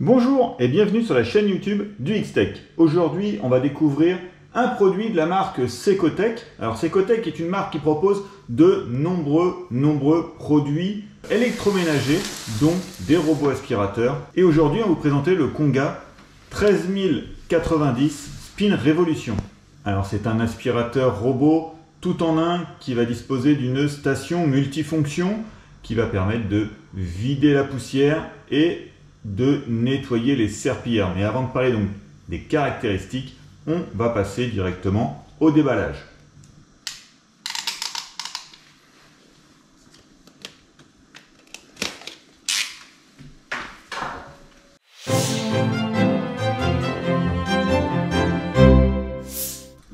Bonjour et bienvenue sur la chaîne YouTube du X-Tech. Aujourd'hui, on va découvrir un produit de la marque Secotech. Alors Secotech est une marque qui propose de nombreux produits électroménagers, dont des robots aspirateurs. Et aujourd'hui, on va vous présenter le Konga 13090 Spin Revolution. Alors c'est un aspirateur robot tout en un qui va disposer d'une station multifonction qui va permettre de vider la poussière et de nettoyer les serpillères. Mais avant de parler donc des caractéristiques, on va passer directement au déballage.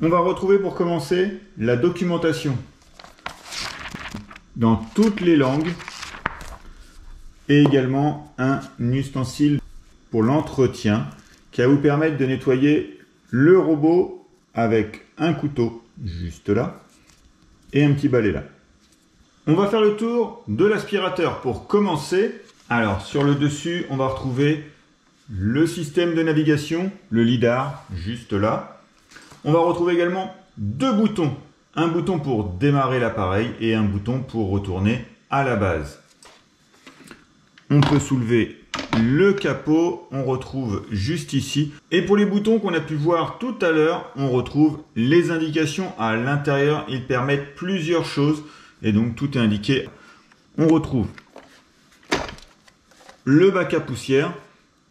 On va retrouver pour commencer la documentation dans toutes les langues et également un ustensile pour l'entretien qui va vous permettre de nettoyer le robot avec un couteau juste là et un petit balai là. On va faire le tour de l'aspirateur pour commencer. Alors sur le dessus, on va retrouver le système de navigation, le lidar juste là. On va retrouver également deux boutons. Un bouton pour démarrer l'appareil et un bouton pour retourner à la base. On peut soulever le capot, on retrouve juste ici. Et pour les boutons qu'on a pu voir tout à l'heure, on retrouve les indications à l'intérieur. Ils permettent plusieurs choses et donc tout est indiqué. On retrouve le bac à poussière.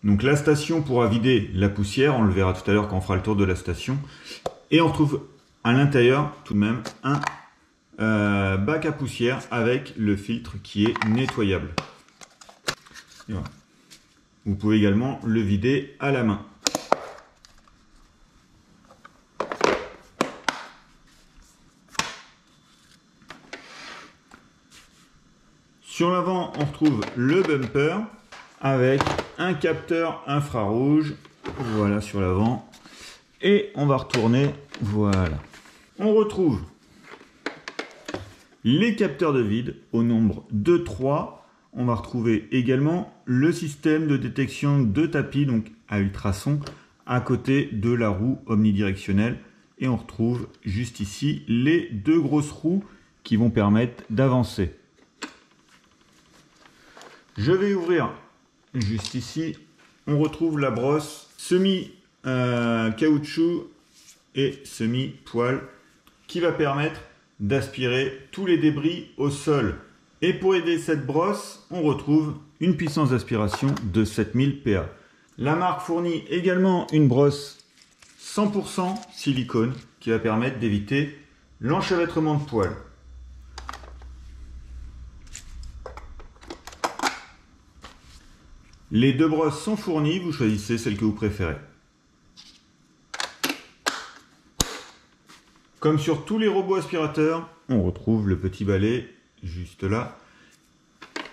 Donc la station pourra vider la poussière, on le verra tout à l'heure quand on fera le tour de la station. Et on retrouve à l'intérieur tout de même un bac à poussière avec le filtre qui est nettoyable. Et voilà. Vous pouvez également le vider à la main. Sur l'avant, on retrouve le bumper avec un capteur infrarouge. Voilà sur l'avant. Et on va retourner. Voilà. On retrouve les capteurs de vide au nombre de 3. On va retrouver également le système de détection de tapis, donc à ultrasons, à côté de la roue omnidirectionnelle. Et on retrouve juste ici les deux grosses roues qui vont permettre d'avancer. Je vais ouvrir juste ici. On retrouve la brosse semi-caoutchouc et semi-poil qui va permettre d'aspirer tous les débris au sol. Et pour aider cette brosse, on retrouve une puissance d'aspiration de 7000 PA. La marque fournit également une brosse 100% silicone qui va permettre d'éviter l'enchevêtrement de poils. Les deux brosses sont fournies, vous choisissez celle que vous préférez. Comme sur tous les robots aspirateurs, on retrouve le petit balai juste là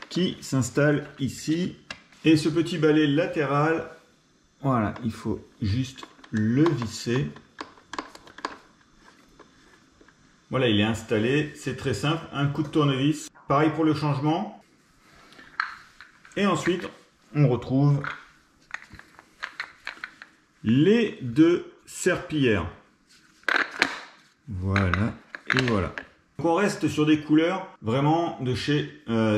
qui s'installe ici. Et ce petit balai latéral, voilà, il faut juste le visser. Voilà, il est installé, c'est très simple, un coup de tournevis. Pareil pour le changement. Et ensuite, on retrouve les deux serpillères. Voilà, et voilà. Donc on reste sur des couleurs vraiment de chez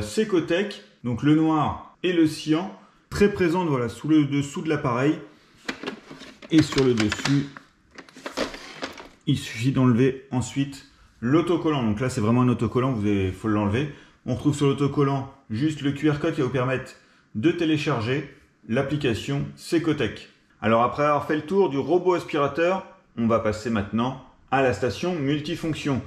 Secotech. Donc le noir et le cyan, très présentes voilà, sous le dessous de l'appareil. Et sur le dessus, il suffit d'enlever ensuite l'autocollant. Donc là c'est vraiment un autocollant, il faut l'enlever. On retrouve sur l'autocollant juste le QR code qui va vous permettre de télécharger l'application Secotech. Alors après avoir fait le tour du robot aspirateur, on va passer maintenant à la station multifonction.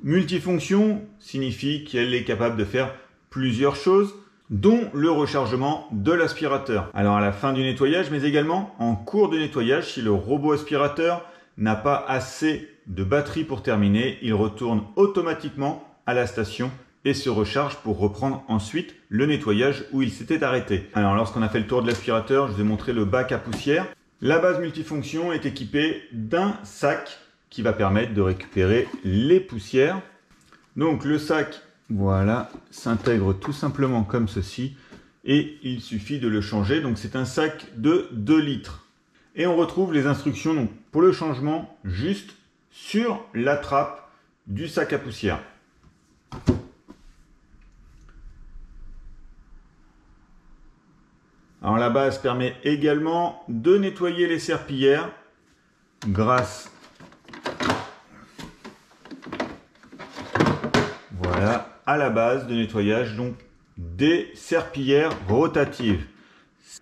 Multifonction signifie qu'elle est capable de faire plusieurs choses, dont le rechargement de l'aspirateur. Alors à la fin du nettoyage, mais également en cours de nettoyage, si le robot aspirateur n'a pas assez de batterie pour terminer, il retourne automatiquement à la station et se recharge pour reprendre ensuite le nettoyage où il s'était arrêté. Alors lorsqu'on a fait le tour de l'aspirateur, je vous ai montré le bac à poussière. La base multifonction est équipée d'un sac qui va permettre de récupérer les poussières. Donc le sac, voilà, s'intègre tout simplement comme ceci et il suffit de le changer. Donc c'est un sac de 2 litres. Et on retrouve les instructions donc, pour le changement juste sur la trappe du sac à poussière. Alors la base permet également de nettoyer les serpillières grâce à la base de nettoyage donc des serpillières rotatives.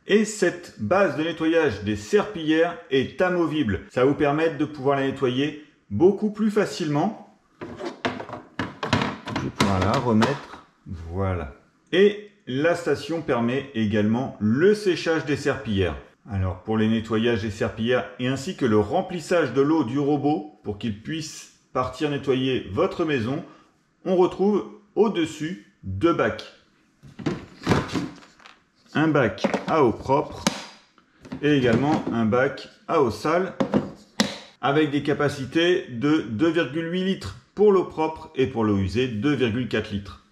Et cette base de nettoyage des serpillières est amovible. Ça va vous permettre de pouvoir la nettoyer beaucoup plus facilement. Je vais pouvoir la remettre. Voilà. Et la station permet également le séchage des serpillières. Alors pour les nettoyages des serpillières et ainsi que le remplissage de l'eau du robot pour qu'il puisse partir nettoyer votre maison, on retrouve au-dessus 2 bacs. Un bac à eau propre et également un bac à eau sale avec des capacités de 2,8 litres pour l'eau propre et pour l'eau usée 2,4 litres.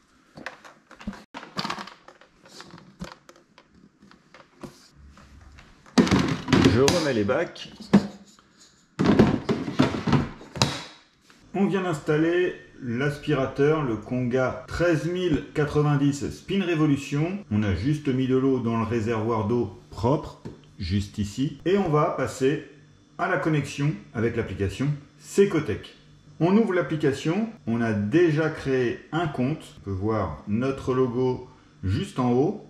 Je remets les bacs. On vient d'installer l'aspirateur, le Konga 13090 Spin Revolution. On a juste mis de l'eau dans le réservoir d'eau propre, juste ici. Et on va passer à la connexion avec l'application Secotech. On ouvre l'application, on a déjà créé un compte. On peut voir notre logo juste en haut.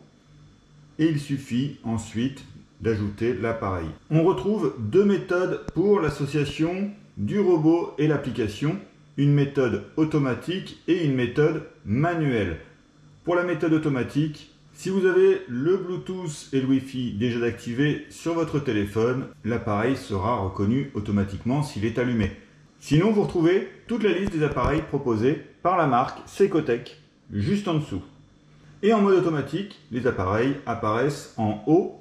Et il suffit ensuite d'ajouter l'appareil. On retrouve 2 méthodes pour l'association du robot et l'application. Une méthode automatique et une méthode manuelle. Pour la méthode automatique, si vous avez le Bluetooth et le Wi-Fi déjà activés sur votre téléphone, l'appareil sera reconnu automatiquement s'il est allumé. Sinon, vous retrouvez toute la liste des appareils proposés par la marque Secotech juste en dessous. Et en mode automatique, les appareils apparaissent en haut.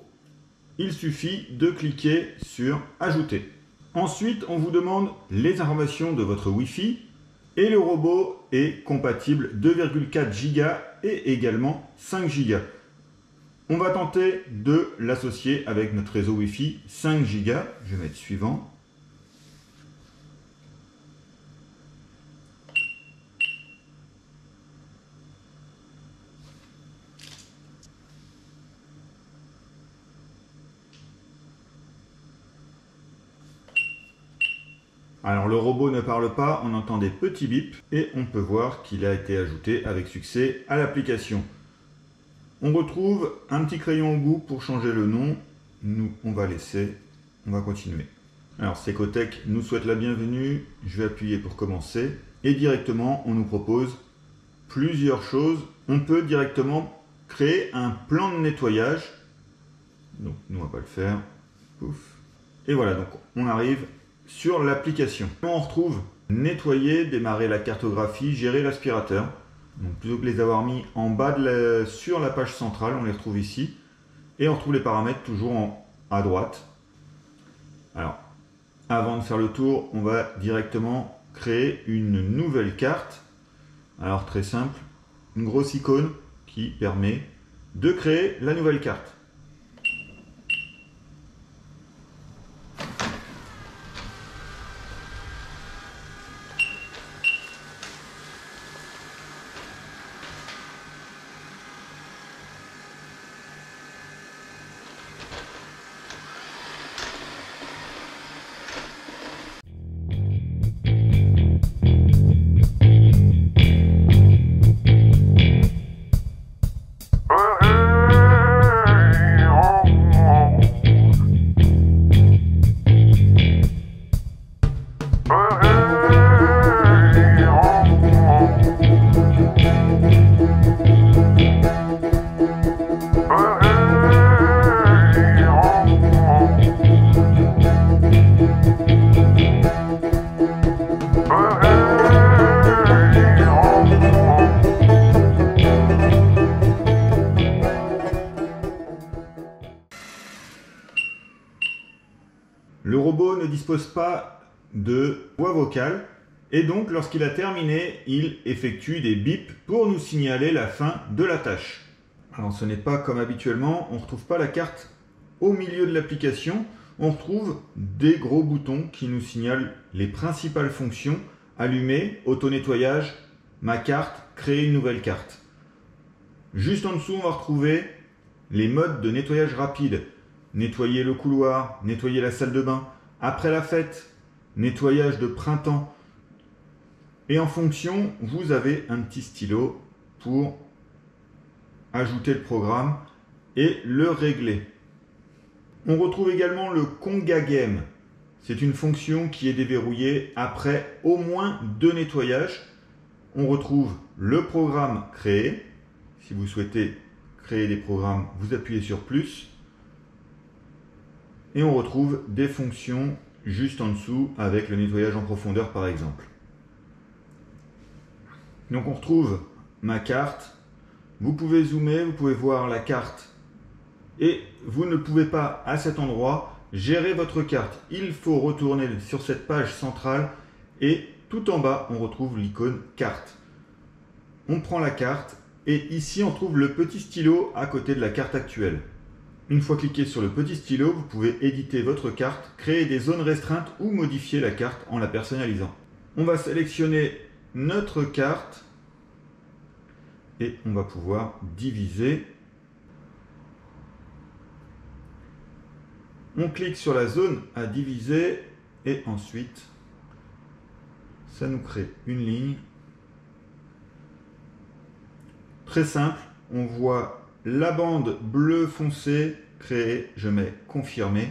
Il suffit de cliquer sur Ajouter. Ensuite, on vous demande les informations de votre Wi-Fi et le robot est compatible 2,4 Go et également 5 Go. On va tenter de l'associer avec notre réseau Wi-Fi 5 Go. Je vais mettre suivant. Alors le robot ne parle pas, on entend des petits bips et on peut voir qu'il a été ajouté avec succès à l'application. On retrouve un petit crayon au bout pour changer le nom. Nous, on va laisser, on va continuer. Alors Secotech nous souhaite la bienvenue. Je vais appuyer pour commencer et directement on nous propose plusieurs choses. On peut directement créer un plan de nettoyage. Donc nous on va pas le faire. Pouf. Et voilà, donc on arrive sur l'application. On retrouve nettoyer, démarrer la cartographie, gérer l'aspirateur. Donc plutôt que les avoir mis en bas sur la page centrale, on les retrouve ici. Et on retrouve les paramètres toujours à droite. Alors, avant de faire le tour, on va directement créer une nouvelle carte. Alors très simple, une grosse icône qui permet de créer la nouvelle carte. Le robot ne dispose pas de voix vocale et donc lorsqu'il a terminé, il effectue des bips pour nous signaler la fin de la tâche. Alors ce n'est pas comme habituellement, on ne retrouve pas la carte au milieu de l'application, on retrouve des gros boutons qui nous signalent les principales fonctions: allumer, auto-nettoyage, ma carte, créer une nouvelle carte. Juste en dessous, on va retrouver les modes de nettoyage rapide: nettoyer le couloir, nettoyer la salle de bain, après la fête, nettoyage de printemps. Et en fonction, vous avez un petit stylo pour ajouter le programme et le régler. On retrouve également le Conga Game. C'est une fonction qui est déverrouillée après au moins 2 nettoyages. On retrouve le programme créé. Si vous souhaitez créer des programmes, vous appuyez sur plus. Et on retrouve des fonctions juste en dessous avec le nettoyage en profondeur par exemple. Donc on retrouve ma carte. Vous pouvez zoomer, vous pouvez voir la carte. Et vous ne pouvez pas à cet endroit gérer votre carte. Il faut retourner sur cette page centrale et tout en bas on retrouve l'icône carte. On prend la carte et ici on trouve le petit stylo à côté de la carte actuelle. Une fois cliqué sur le petit stylo, vous pouvez éditer votre carte, créer des zones restreintes ou modifier la carte en la personnalisant. On va sélectionner notre carte et on va pouvoir diviser. On clique sur la zone à diviser et ensuite ça nous crée une ligne. Très simple, on voit la bande bleu foncé créée, je mets confirmer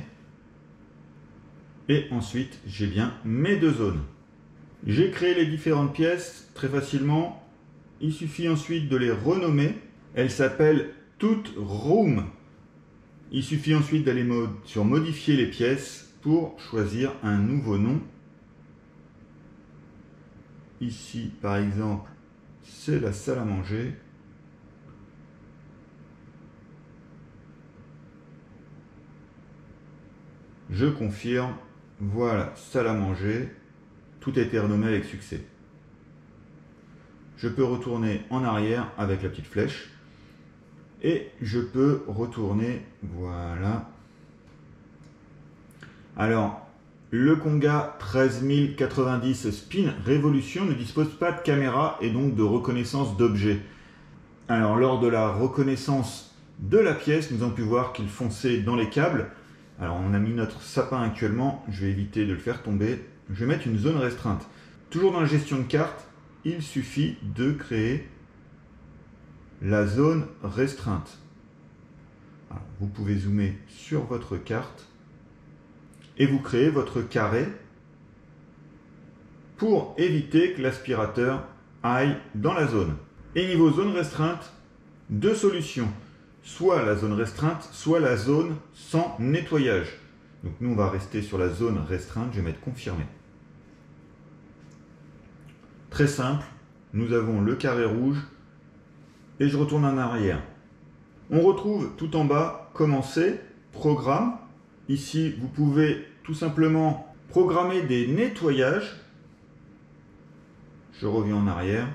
et ensuite j'ai bien mes 2 zones. J'ai créé les différentes pièces très facilement, il suffit ensuite de les renommer. Elles s'appellent toutes Room. Il suffit ensuite d'aller sur modifier les pièces pour choisir un nouveau nom. Ici par exemple c'est la salle à manger. Je confirme, voilà, salle à manger, tout a été renommé avec succès. Je peux retourner en arrière avec la petite flèche et je peux retourner, voilà. Alors, le Conga 13090 Spin Révolution ne dispose pas de caméra et donc de reconnaissance d'objets. Alors, lors de la reconnaissance de la pièce, nous avons pu voir qu'il fonçait dans les câbles. Alors on a mis notre sapin actuellement, je vais éviter de le faire tomber. Je vais mettre une zone restreinte. Toujours dans la gestion de carte, il suffit de créer la zone restreinte. Alors, vous pouvez zoomer sur votre carte et vous créez votre carré pour éviter que l'aspirateur aille dans la zone. Et niveau zone restreinte, 2 solutions. Soit la zone restreinte, soit la zone sans nettoyage. Donc nous, on va rester sur la zone restreinte. Je vais mettre confirmer. Très simple. Nous avons le carré rouge et je retourne en arrière. On retrouve tout en bas commencer, programme. Ici, vous pouvez tout simplement programmer des nettoyages. Je reviens en arrière.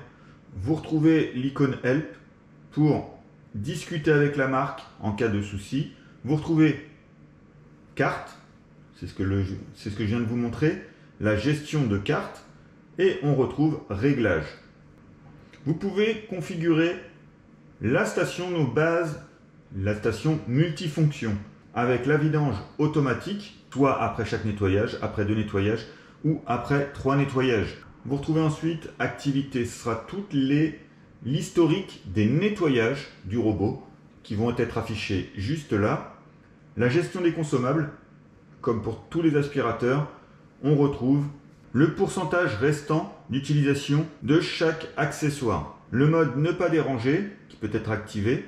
Vous retrouvez l'icône help pour discuter avec la marque en cas de souci. Vous retrouvez carte, c'est ce que je viens de vous montrer, la gestion de carte, et on retrouve réglage. Vous pouvez configurer la station de base, la station multifonction, avec la vidange automatique, soit après chaque nettoyage, après 2 nettoyages, ou après 3 nettoyages. Vous retrouvez ensuite activité, ce sera l'historique des nettoyages du robot qui vont être affichés juste là. La gestion des consommables, comme pour tous les aspirateurs, on retrouve le pourcentage restant d'utilisation de chaque accessoire. Le mode ne pas déranger qui peut être activé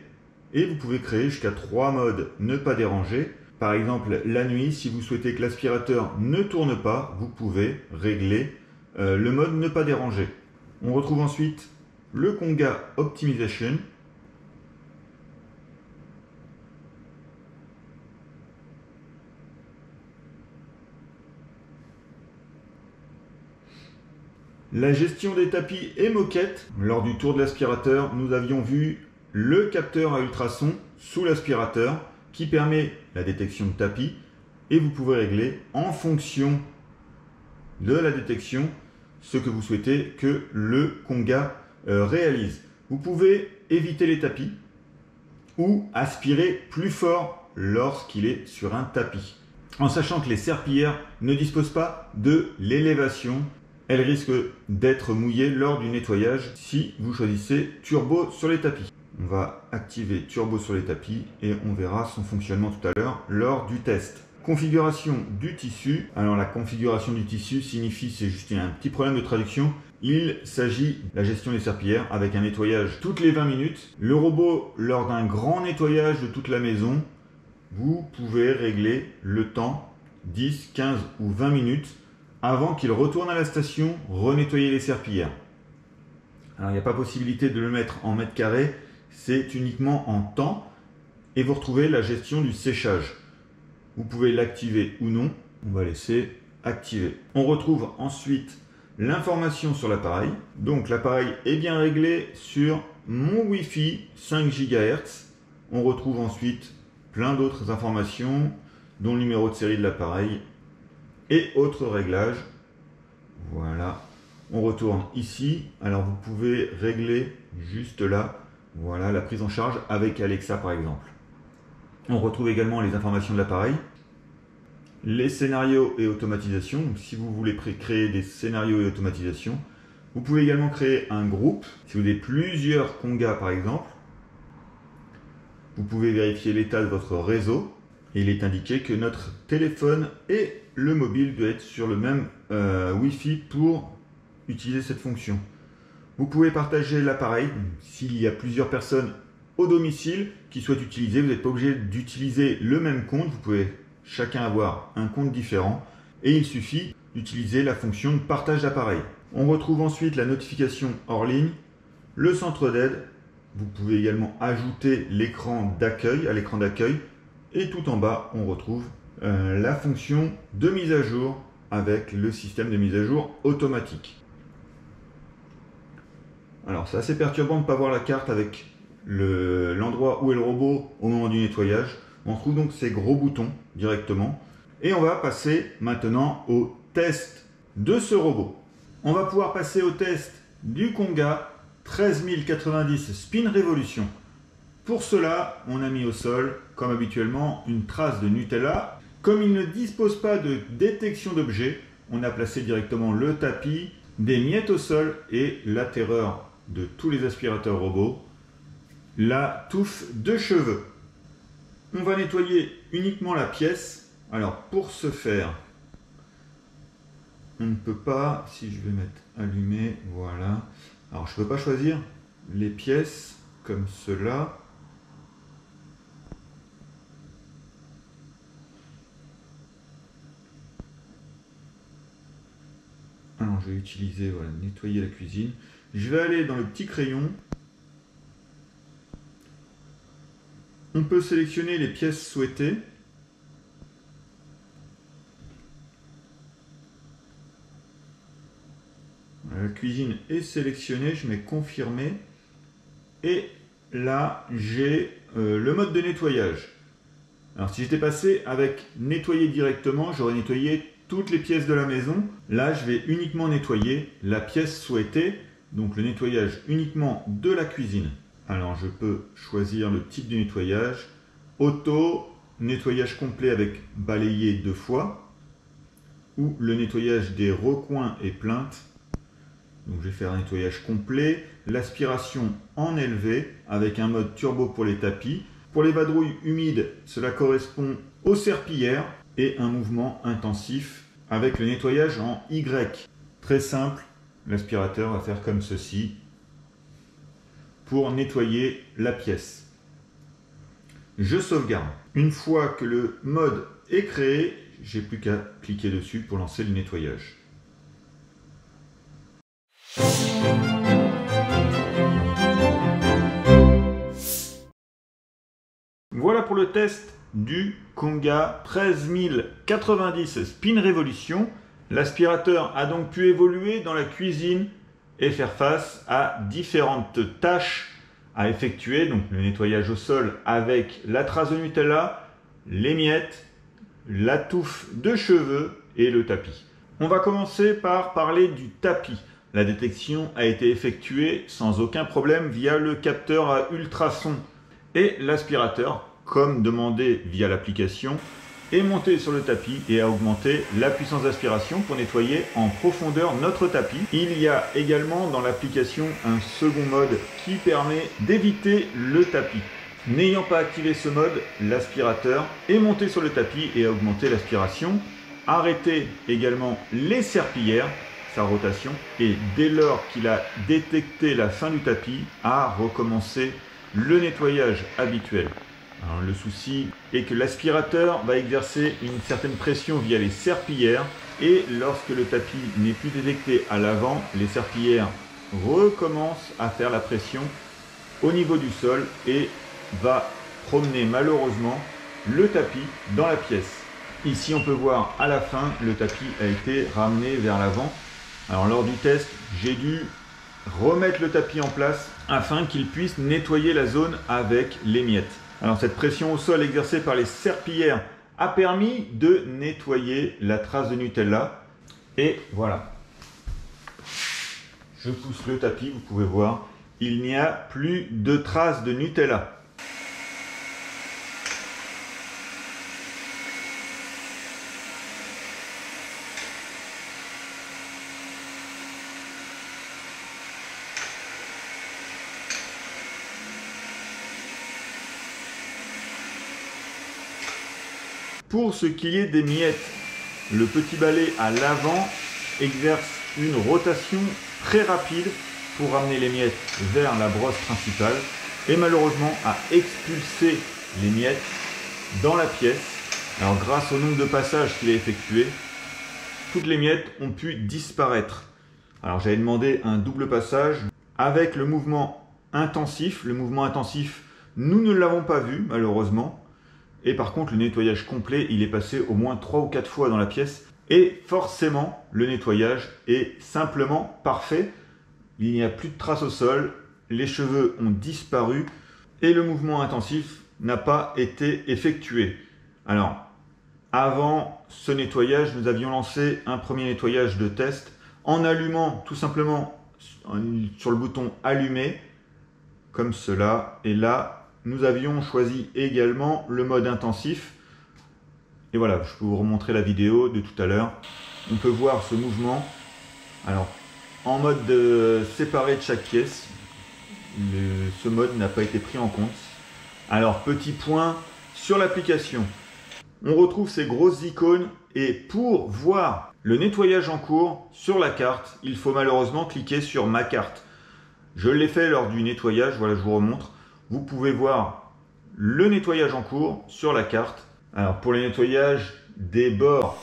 et vous pouvez créer jusqu'à 3 modes ne pas déranger. Par exemple, la nuit, si vous souhaitez que l'aspirateur ne tourne pas, vous pouvez régler le mode ne pas déranger. On retrouve ensuite le Conga Optimization. La gestion des tapis et moquettes. Lors du tour de l'aspirateur, nous avions vu le capteur à ultrasons sous l'aspirateur qui permet la détection de tapis et vous pouvez régler en fonction de la détection ce que vous souhaitez que le Konga réalise. Vous pouvez éviter les tapis ou aspirer plus fort lorsqu'il est sur un tapis. En sachant que les serpillères ne disposent pas de l'élévation, elles risquent d'être mouillées lors du nettoyage si vous choisissez turbo sur les tapis. On va activer turbo sur les tapis et on verra son fonctionnement tout à l'heure lors du test. Configuration du tissu. Alors la configuration du tissu signifie, c'est juste un petit problème de traduction. Il s'agit de la gestion des serpillères avec un nettoyage toutes les 20 minutes. Le robot, lors d'un grand nettoyage de toute la maison, vous pouvez régler le temps 10, 15 ou 20 minutes avant qu'il retourne à la station renettoyer les serpillères. Alors il n'y a pas possibilité de le mettre en mètres carrés, c'est uniquement en temps et vous retrouvez la gestion du séchage. Vous pouvez l'activer ou non, on va laisser activer. On retrouve ensuite l'information sur l'appareil. Donc l'appareil est bien réglé sur mon Wi-Fi 5 GHz. On retrouve ensuite plein d'autres informations, dont le numéro de série de l'appareil et autres réglages. Voilà. On retourne ici. Alors vous pouvez régler juste là, voilà, la prise en charge avec Alexa par exemple. On retrouve également les informations de l'appareil, les scénarios et automatisation. Donc, si vous voulez créer des scénarios et automatisation, vous pouvez également créer un groupe. Si vous avez plusieurs Konga par exemple, vous pouvez vérifier l'état de votre réseau et il est indiqué que notre téléphone et le mobile doivent être sur le même Wi-Fi pour utiliser cette fonction. Vous pouvez partager l'appareil s'il y a plusieurs personnes au domicile qui souhaitent utiliser. Vous n'êtes pas obligé d'utiliser le même compte. Vous pouvez chacun avoir un compte différent et il suffit d'utiliser la fonction de partage d'appareil. On retrouve ensuite la notification hors ligne, le centre d'aide. Vous pouvez également ajouter l'écran d'accueil à l'écran d'accueil et tout en bas on retrouve la fonction de mise à jour avec le système de mise à jour automatique. Alors c'est assez perturbant de ne pas voir la carte avec l'endroit où est le robot au moment du nettoyage. On trouve donc ces gros boutons directement. Et on va passer maintenant au test de ce robot. On va pouvoir passer au test du Konga 13090 Spin Revolution. Pour cela, on a mis au sol, comme habituellement, une trace de Nutella. Comme il ne dispose pas de détection d'objets, on a placé directement le tapis, des miettes au sol et la terreur de tous les aspirateurs robots, la touffe de cheveux. On va nettoyer uniquement la pièce. Alors pour ce faire, on ne peut pas, si je vais mettre allumé, voilà. Alors je ne peux pas choisir les pièces comme cela. Alors je vais utiliser, voilà, nettoyer la cuisine. Je vais aller dans le petit crayon. On peut sélectionner les pièces souhaitées. La cuisine est sélectionnée, je mets confirmer. Et là, j'ai le mode de nettoyage. Alors si j'étais passé avec nettoyer directement, j'aurais nettoyé toutes les pièces de la maison. Là, je vais uniquement nettoyer la pièce souhaitée, donc le nettoyage uniquement de la cuisine. Alors je peux choisir le type de nettoyage, auto, nettoyage complet avec balayer 2 fois, ou le nettoyage des recoins et plinthes. Donc je vais faire un nettoyage complet, l'aspiration en élevé avec un mode turbo pour les tapis. Pour les vadrouilles humides, cela correspond aux serpillères et un mouvement intensif avec le nettoyage en Y. Très simple, l'aspirateur va faire comme ceci pour nettoyer la pièce. Je sauvegarde. Une fois que le mode est créé, j'ai plus qu'à cliquer dessus pour lancer le nettoyage. Voilà pour le test du Konga 13090 Spin Revolution. L'aspirateur a donc pu évoluer dans la cuisine et faire face à différentes tâches à effectuer, donc le nettoyage au sol avec la trace de Nutella, les miettes, la touffe de cheveux et le tapis. On va commencer par parler du tapis. La détection a été effectuée sans aucun problème via le capteur à ultrasons et l'aspirateur, comme demandé via l'application, est monté sur le tapis et a augmenté la puissance d'aspiration pour nettoyer en profondeur notre tapis. Il y a également dans l'application un second mode qui permet d'éviter le tapis. N'ayant pas activé ce mode, l'aspirateur est monté sur le tapis et a augmenté l'aspiration. Arrêté également les serpillères, sa rotation, et dès lors qu'il a détecté la fin du tapis, a recommencé le nettoyage habituel. Alors, le souci est que l'aspirateur va exercer une certaine pression via les serpillères et lorsque le tapis n'est plus détecté à l'avant, les serpillères recommencent à faire la pression au niveau du sol et va promener malheureusement le tapis dans la pièce. Ici on peut voir à la fin le tapis a été ramené vers l'avant. Alors lors du test j'ai dû remettre le tapis en place afin qu'il puisse nettoyer la zone avec les miettes. Alors cette pression au sol exercée par les serpillères a permis de nettoyer la trace de Nutella. Et voilà. Je pousse le tapis, vous pouvez voir, il n'y a plus de traces de Nutella. Pour ce qui est des miettes, le petit balai à l'avant exerce une rotation très rapide pour ramener les miettes vers la brosse principale et malheureusement a expulsé les miettes dans la pièce. Alors grâce au nombre de passages qu'il a effectué, toutes les miettes ont pu disparaître. Alors j'avais demandé un double passage avec le mouvement intensif. Le mouvement intensif, nous ne l'avons pas vu malheureusement. Et par contre, le nettoyage complet, il est passé au moins 3 ou 4 fois dans la pièce. Et forcément, le nettoyage est simplement parfait. Il n'y a plus de traces au sol, les cheveux ont disparu et le mouvement intensif n'a pas été effectué. Alors, avant ce nettoyage, nous avions lancé un premier nettoyage de test en allumant tout simplement sur le bouton allumer, comme cela. Et là, nous avions choisi également le mode intensif. Et voilà, je peux vous remontrer la vidéo de tout à l'heure. On peut voir ce mouvement. Alors, en mode séparé de chaque pièce, ce mode n'a pas été pris en compte. Alors, petit point sur l'application. On retrouve ces grosses icônes et pour voir le nettoyage en cours sur la carte, il faut malheureusement cliquer sur ma carte. Je l'ai fait lors du nettoyage, voilà, je vous remontre. Vous pouvez voir le nettoyage en cours sur la carte. Alors pour le nettoyage des bords,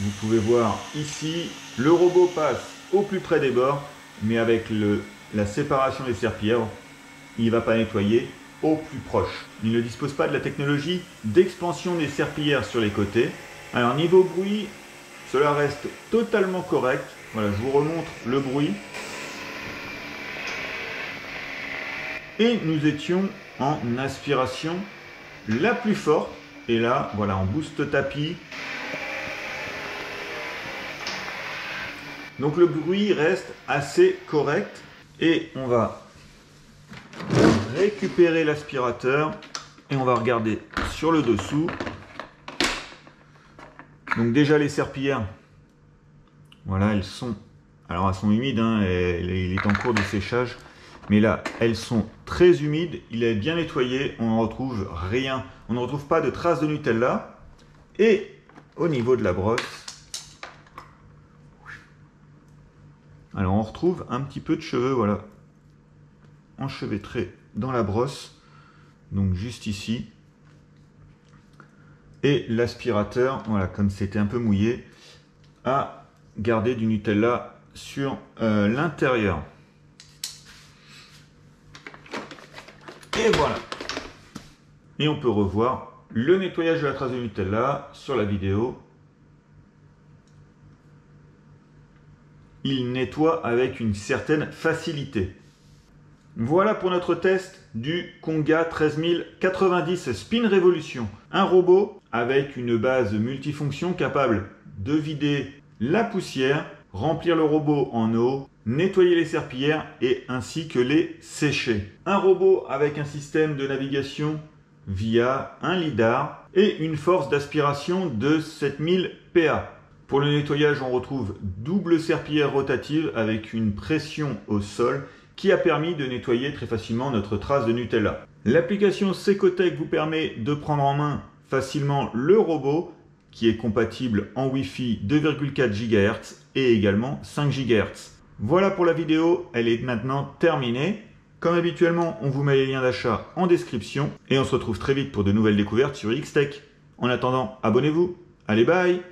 vous pouvez voir ici, le robot passe au plus près des bords, mais avec la séparation des serpillères, il ne va pas nettoyer au plus proche. Il ne dispose pas de la technologie d'expansion des serpillères sur les côtés. Alors niveau bruit, cela reste totalement correct. Voilà, je vous remontre le bruit. Et nous étions en aspiration la plus forte. Et là, voilà, en boost tapis. Donc le bruit reste assez correct. Et on va récupérer l'aspirateur. Et on va regarder sur le dessous. Donc déjà les serpillères. Voilà, elles sont... Alors elles sont humides, hein, il est en cours de séchage. Mais là, elles sont très humides, il est bien nettoyé, on ne retrouve rien. On ne retrouve pas de traces de Nutella. Et au niveau de la brosse, alors on retrouve un petit peu de cheveux, voilà, enchevêtrés dans la brosse. Donc juste ici. Et l'aspirateur, voilà, comme c'était un peu mouillé, a gardé du Nutella sur l'intérieur. Et voilà. Et on peut revoir le nettoyage de la trace de Nutella sur la vidéo. Il nettoie avec une certaine facilité. Voilà pour notre test du Konga 13090 Spin Revolution. Un robot avec une base multifonction capable de vider la poussière, remplir le robot en eau, nettoyer les serpillères et ainsi que les sécher. Un robot avec un système de navigation via un lidar et une force d'aspiration de 7000 PA. Pour le nettoyage, on retrouve double serpillière rotative avec une pression au sol qui a permis de nettoyer très facilement notre trace de Nutella. L'application Secotech vous permet de prendre en main facilement le robot qui est compatible en Wi-Fi 2,4 GHz et également 5 GHz. Voilà pour la vidéo, elle est maintenant terminée. Comme habituellement, on vous met les liens d'achat en description et on se retrouve très vite pour de nouvelles découvertes sur X-Tech. En attendant, abonnez-vous. Allez, bye!